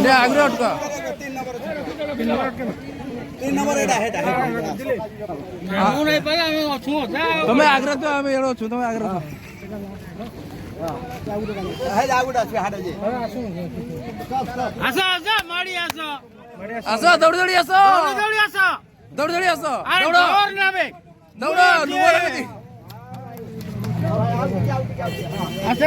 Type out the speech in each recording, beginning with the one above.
दे आग्रह अटका 3 नंबर एटा हेटा ମୁଁ ନାଇଁ ପାଇ ଆମେ ଅଛୁ ଯା तमे आग्रह तो हम एड़ो छु तमे आग्रह हे जागुडा छ हाडे जे ଆସ ଆସ ମାଡି ଆସ आसो दौड़ी दौड़ी आसो ଦୌଡ଼ି ଆସ दौड़ी दौड़ी आसो ଆରେ दौड़ो ଡର ନେବେ दौड़ो लुवर में ଆସ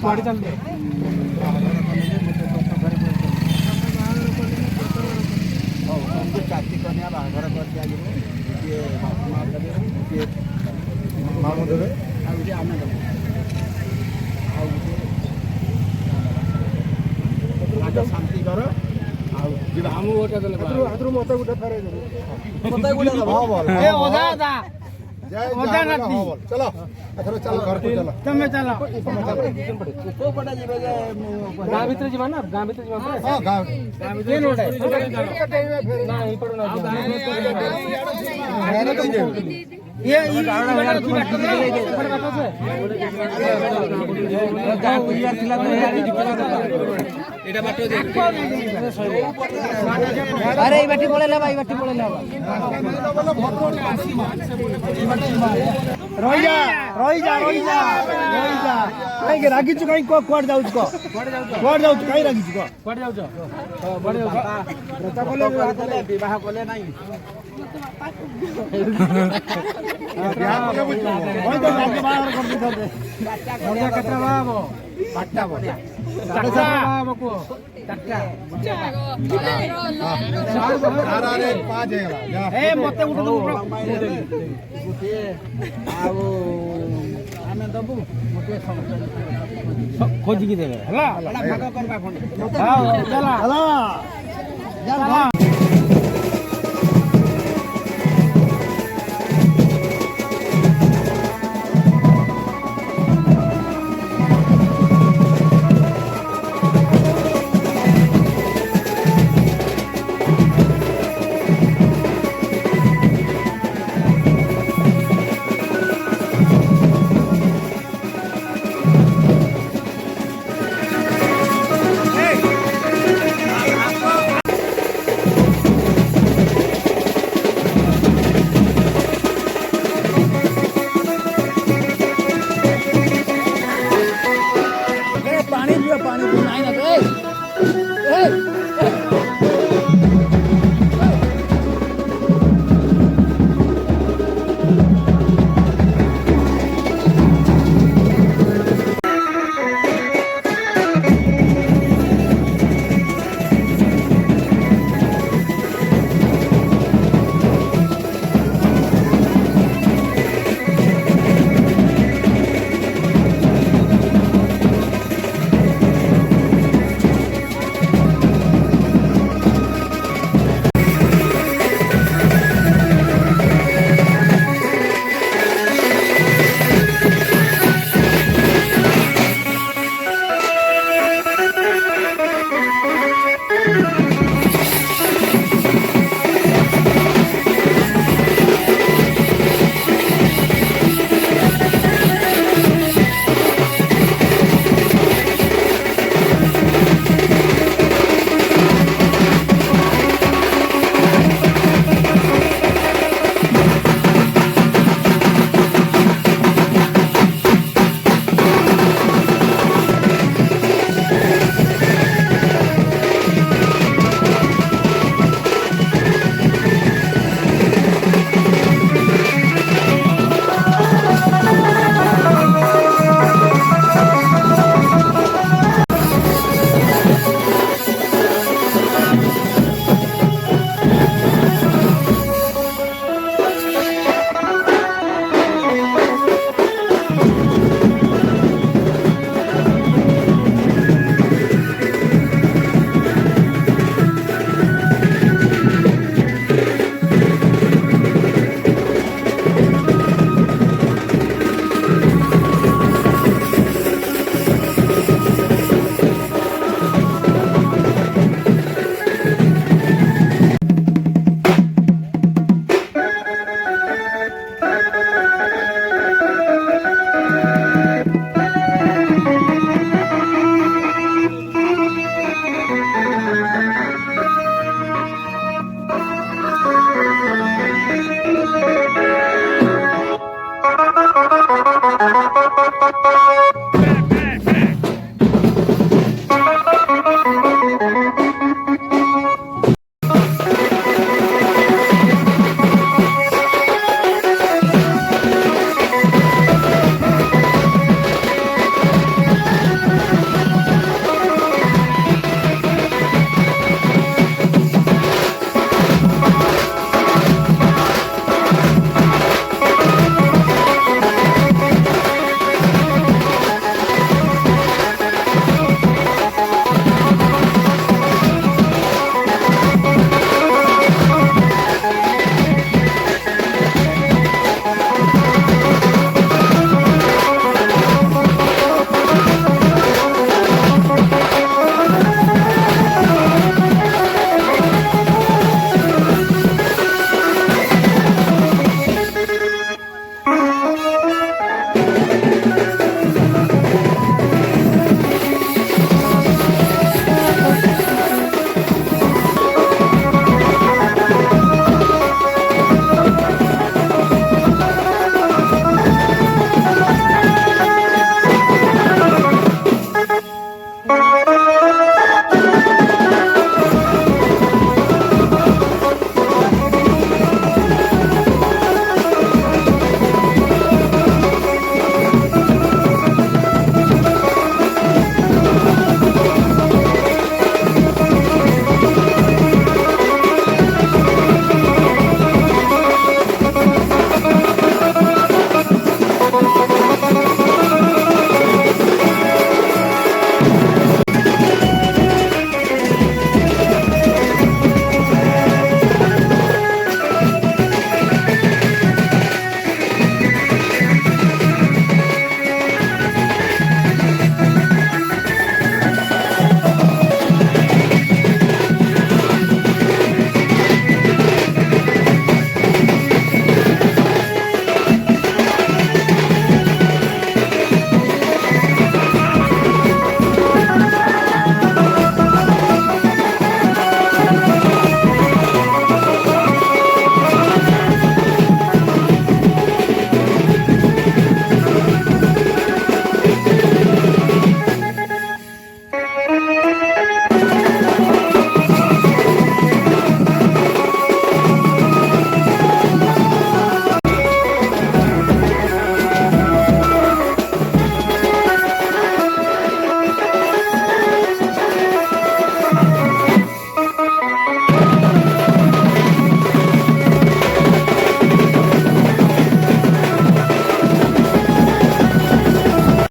पाड़ी चल दे चाची कन्या बाघर कर दिया ये मार देबे ये मामू देबे आ जे आमे देबे आ शांति कर आ जे हमू ओटा देले आदरू मते गुटा फेरे देबे मते गुटा हां बोल ए ओदा दा जय ओदा नाती चलो एथरो चलो घर को चलो तमे चलो को पटा जेबे जे गां भीतर जीवा ना गां भीतर जीवा हां गांव के नोट है ना ही पड़ो ना ये गांव वाला की बात कर गांव परिवार थिला तो एटा बाटो दे अरे ई बाटी पळेला भाई बाटी पळेला रही जा कहीं रागी छु कहीं कोड जाउ छु कोड जाउ छु कहीं रागी छु कोड जाउ छ बडे व्रत कोले विवाह कोले नहीं विवाह कोले बुझो कोई तो रागी बाहर कर दी दे बढ़िया कतरा बाबो बाटा बढ़िया कतरा बाबो को कतरा अरे 5 है जा ए मते उठ दो गुटे आउ आमे दबु गुटे खोज की देबे हला भाग करबा फंड हां चला हला जा